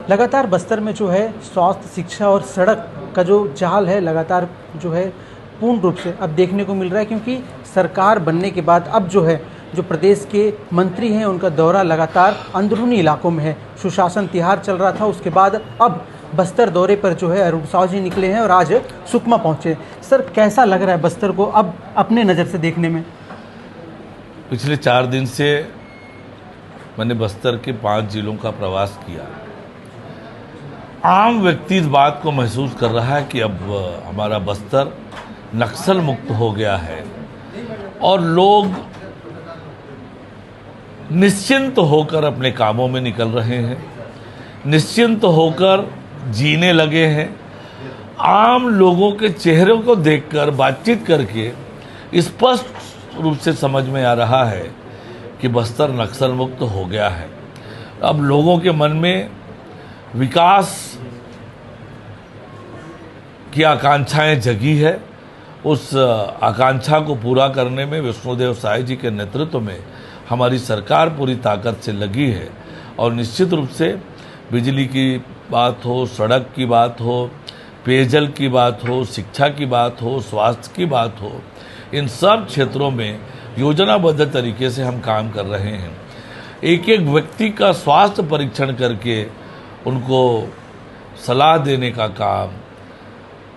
लगातार बस्तर में जो है स्वास्थ्य, शिक्षा और सड़क का जो जाल है लगातार जो है पूर्ण रूप से अब देखने को मिल रहा है, क्योंकि सरकार बनने के बाद अब जो है जो प्रदेश के मंत्री हैं उनका दौरा लगातार अंदरूनी इलाकों में है। सुशासन तिहार चल रहा था, उसके बाद अब बस्तर दौरे पर जो है अरुण साव जी निकले हैं और आज सुकमा पहुंचे। सर, कैसा लग रहा है बस्तर को अब अपने नज़र से देखने में? पिछले 4 दिन से मैंने बस्तर के 5 जिलों का प्रवास किया। आम व्यक्ति इस बात को महसूस कर रहा है कि अब हमारा बस्तर नक्सल मुक्त हो गया है और लोग निश्चिंत होकर अपने कामों में निकल रहे हैं, निश्चिंत होकर जीने लगे हैं। आम लोगों के चेहरों को देखकर, बातचीत करके स्पष्ट रूप से समझ में आ रहा है कि बस्तर नक्सल मुक्त हो गया है। अब लोगों के मन में विकास की आकांक्षाएं जगी है। उस आकांक्षा को पूरा करने में विष्णुदेव साय जी के नेतृत्व में हमारी सरकार पूरी ताकत से लगी है। और निश्चित रूप से बिजली की बात हो, सड़क की बात हो, पेयजल की बात हो, शिक्षा की बात हो, स्वास्थ्य की बात हो, इन सब क्षेत्रों में योजनाबद्ध तरीके से हम काम कर रहे हैं। एक एक व्यक्ति का स्वास्थ्य परीक्षण करके उनको सलाह देने का काम,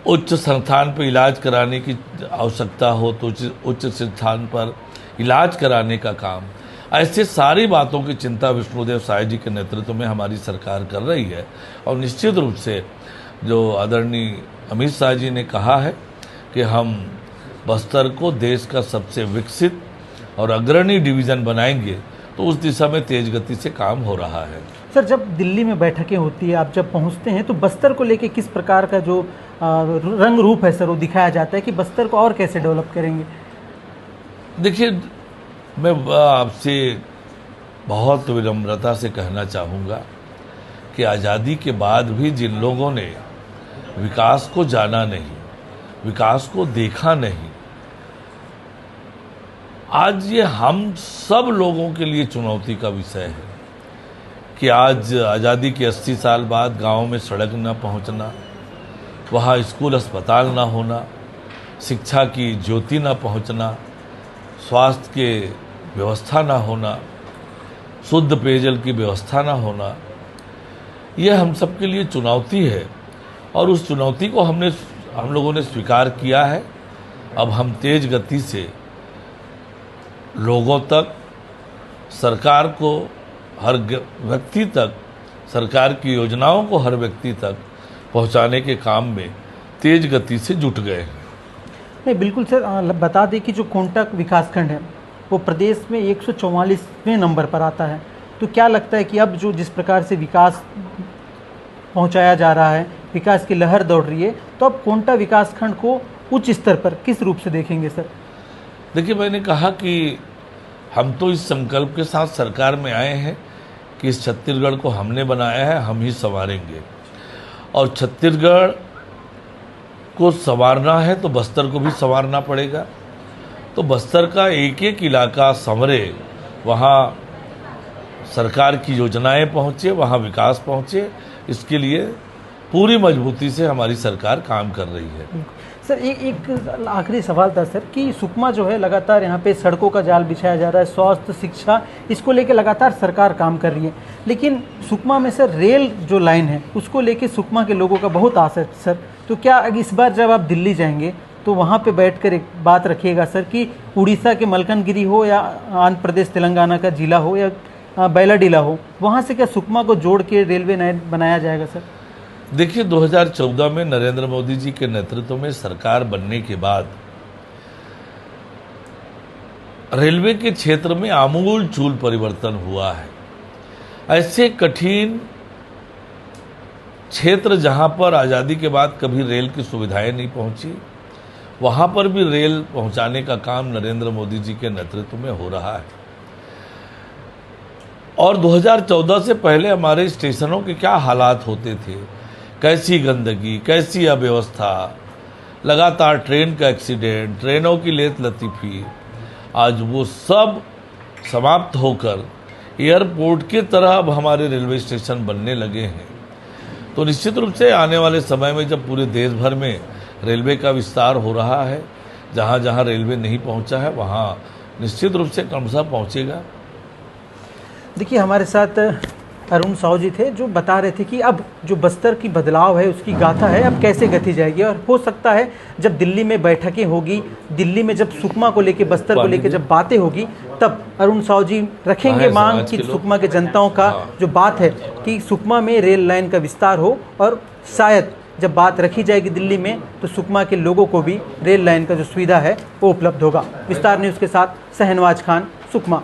उच्च संस्थान पर इलाज कराने की आवश्यकता हो तो उच्च संस्थान पर इलाज कराने का काम, ऐसे सारी बातों की चिंता विष्णुदेव साय जी के नेतृत्व में हमारी सरकार कर रही है। और निश्चित रूप से जो आदरणीय अमित शाह जी ने कहा है कि हम बस्तर को देश का सबसे विकसित और अग्रणी डिवीज़न बनाएंगे, तो उस दिशा में तेज गति से काम हो रहा है। सर, जब दिल्ली में बैठकें होती है, आप जब पहुंचते हैं तो बस्तर को लेके किस प्रकार का जो रंग रूप है सर वो दिखाया जाता है कि बस्तर को और कैसे डेवलप करेंगे? देखिए, मैं आपसे बहुत विनम्रता से कहना चाहूँगा कि आज़ादी के बाद भी जिन लोगों ने विकास को जाना नहीं, विकास को देखा नहीं, आज ये हम सब लोगों के लिए चुनौती का विषय है कि आज आज़ादी के 80 साल बाद गाँव में सड़क न पहुँचना, वहाँ स्कूल अस्पताल ना होना, शिक्षा की ज्योति ना पहुँचना, स्वास्थ्य के व्यवस्था ना होना, शुद्ध पेयजल की व्यवस्था ना होना, यह हम सबके लिए चुनौती है। और उस चुनौती को हम लोगों ने स्वीकार किया है। अब हम तेज गति से लोगों तक, सरकार को, हर व्यक्ति तक, सरकार की योजनाओं को हर व्यक्ति तक पहुंचाने के काम में तेज गति से जुट गए हैं। नहीं, बिल्कुल सर, बता दें कि जो कोंटा विकासखंड है वो प्रदेश में 144वें नंबर पर आता है। तो क्या लगता है कि अब जो जिस प्रकार से विकास पहुंचाया जा रहा है, विकास की लहर दौड़ रही है, तो अब कोंटा विकासखंड को उच्च स्तर पर किस रूप से देखेंगे सर? देखिए, मैंने कहा कि हम तो इस संकल्प के साथ सरकार में आए हैं कि इस छत्तीसगढ़ को हमने बनाया है, हम ही संवारेंगे। और छत्तीसगढ़ को संवारना है तो बस्तर को भी संवारना पड़ेगा। तो बस्तर का एक एक इलाका संवरे, वहाँ सरकार की योजनाएं पहुँचे, वहाँ विकास पहुँचे, इसके लिए पूरी मजबूती से हमारी सरकार काम कर रही है। सर, एक आखिरी सवाल था सर कि सुकमा जो है लगातार यहाँ पे सड़कों का जाल बिछाया जा रहा है, स्वास्थ्य, शिक्षा, इसको लेके लगातार सरकार काम कर रही है, लेकिन सुकमा में सर रेल जो लाइन है उसको लेके सुकमा के लोगों का बहुत आस है सर। तो क्या इस बार जब आप दिल्ली जाएंगे तो वहाँ पे बैठकर एक बात रखिएगा सर कि उड़ीसा के मलकनगिरी हो या आंध्र प्रदेश तेलंगाना का जिला हो या बैलाडीला हो, वहाँ से क्या सुकमा को जोड़ के रेलवे लाइन बनाया जाएगा सर? देखिए, 2014 में नरेंद्र मोदी जी के नेतृत्व में सरकार बनने के बाद रेलवे के क्षेत्र में आमूल चूल परिवर्तन हुआ है। ऐसे कठिन क्षेत्र जहां पर आज़ादी के बाद कभी रेल की सुविधाएं नहीं पहुंची, वहां पर भी रेल पहुंचाने का काम नरेंद्र मोदी जी के नेतृत्व में हो रहा है। और 2014 से पहले हमारे स्टेशनों के क्या हालात होते थे, कैसी गंदगी, कैसी अव्यवस्था, लगातार ट्रेन का एक्सीडेंट, ट्रेनों की लेत लतीफ़ी, आज वो सब समाप्त होकर एयरपोर्ट की तरह अब हमारे रेलवे स्टेशन बनने लगे हैं। तो निश्चित रूप से आने वाले समय में जब पूरे देश भर में रेलवे का विस्तार हो रहा है, जहाँ जहाँ रेलवे नहीं पहुँचा है वहाँ निश्चित रूप से क्रमशः पहुँचेगा। देखिए, हमारे साथ अरुण साहू जी थे जो बता रहे थे कि अब जो बस्तर की बदलाव है उसकी गाथा है अब कैसे गति जाएगी, और हो सकता है जब दिल्ली में बैठकें होगी, दिल्ली में जब सुकमा को लेके, बस्तर को लेके जब बातें होगी, तब अरुण साहू जी रखेंगे मांग कि सुकमा के जनताओं का जो बात है कि सुकमा में रेल लाइन का विस्तार हो, और शायद जब बात रखी जाएगी दिल्ली में तो सुकमा के लोगों को भी रेल लाइन का जो सुविधा है वो उपलब्ध होगा। विस्तार न्यूज़ के साथ शहनवाज खान, सुकमा।